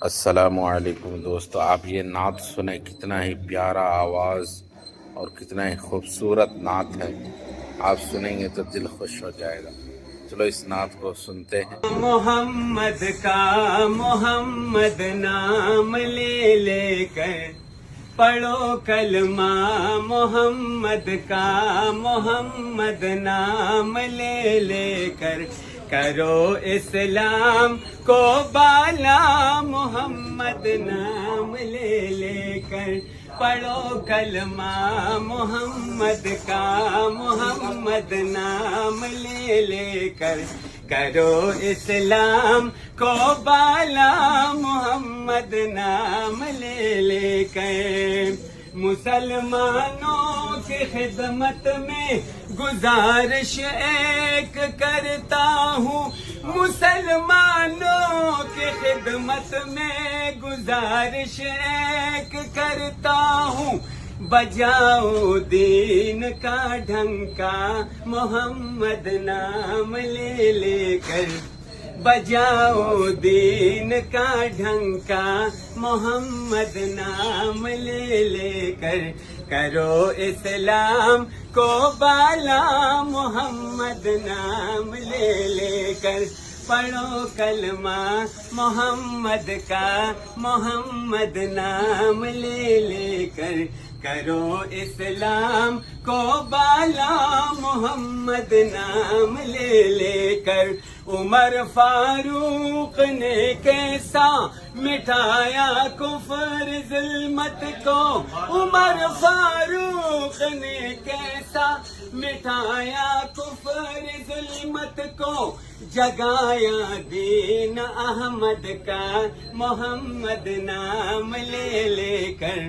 السلام علیکم دوستو، آپ یہ نعت سنیں، کتنا ہی پیارا آواز اور کتنا ہی خوبصورت نعت ہے۔ آپ سنیں گے تو دل خوش ہو جائے گا۔ چلو اس نعت کو سنتے ہیں۔ محمد کا محمد نام لے لے کر پڑھو کلمہ، محمد کا محمد نام لے لے کر کرو اسلام کو بالا، محمد نام لے لے کر پڑھو کلمہ، محمد کا محمد نام لے لے کر کرو اسلام کو بالا، محمد نام لے لے کر مسلمانوں کی خدمت میں گزارش ایک کرتا ہوں، مسلمانوں کی خدمت میں گزارش ایک کرتا ہوں، بجاؤ دین کا ڈھنکا، محمد نام لے لے کر بجاؤ دین کا ڈھنکا، محمد نام لے لے کر کرو اسلام کو بالا، محمد نام لے لے کر پڑھو کلمہ، محمد کا محمد نام لے لے کر کرو اسلام کو بالا، محمد نام لے لے کر عمر فاروق نے کیسا مٹھایا کفر ظلمت کو، عمر فاروق نے کیسا مٹھایا کفر ظلمت کو، جگایا دین احمد کا محمد نام لے لے کر،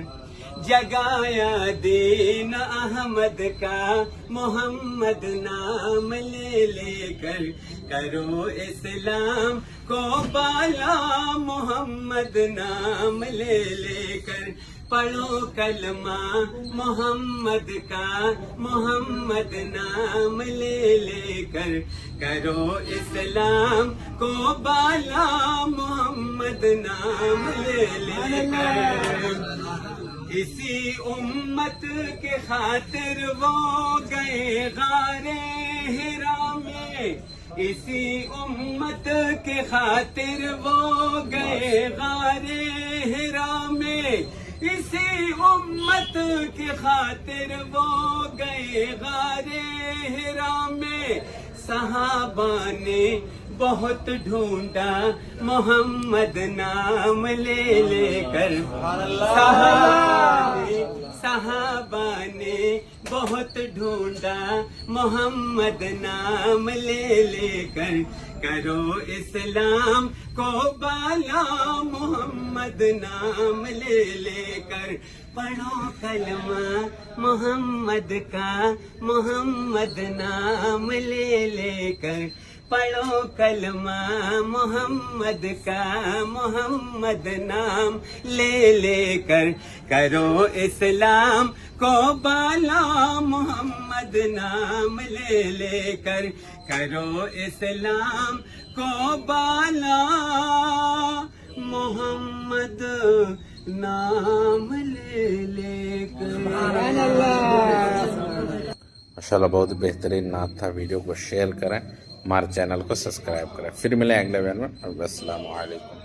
جگایا دین احمد کا محمد نام لے لے کر کرو اسلام کو بالا، محمد نام لے لے کر پڑھو کلمہ، محمد کا محمد نام لے لے کر کرو اسلام کو بالا، محمد نام لے لے کر اسی امت کے خاطر وہ گئے غار حرا میں، اسی امت کے خاطر وہ گئے غار حرا میں، اسی امت کی خاطر وہ گئے غار حرا میں، صحابہ نے بہت ڈھونڈا محمد نام لے لے کر، صحابہ نے بہت ڈھونڈا محمد نام لے لے کر کرو اسلام کو بالا، محمد نام لے لے کر پڑھو کلمہ، محمد کا محمد نام لے لے کر پڑھو کلمہ، محمد کا محمد نام لے لے کر کرو اسلام کو بالا، محمد نام لے لے کر کرو اسلام کو بالا، محمد نام لے لے کر۔ ماشاءاللہ بہت بہترین نعت تھا۔ ویڈیو کو شیئر کریں، ہمارے چینل کو سبسکرائب کریں۔ پھر ملیں اگلے ویڈیو میں۔ السلام علیکم۔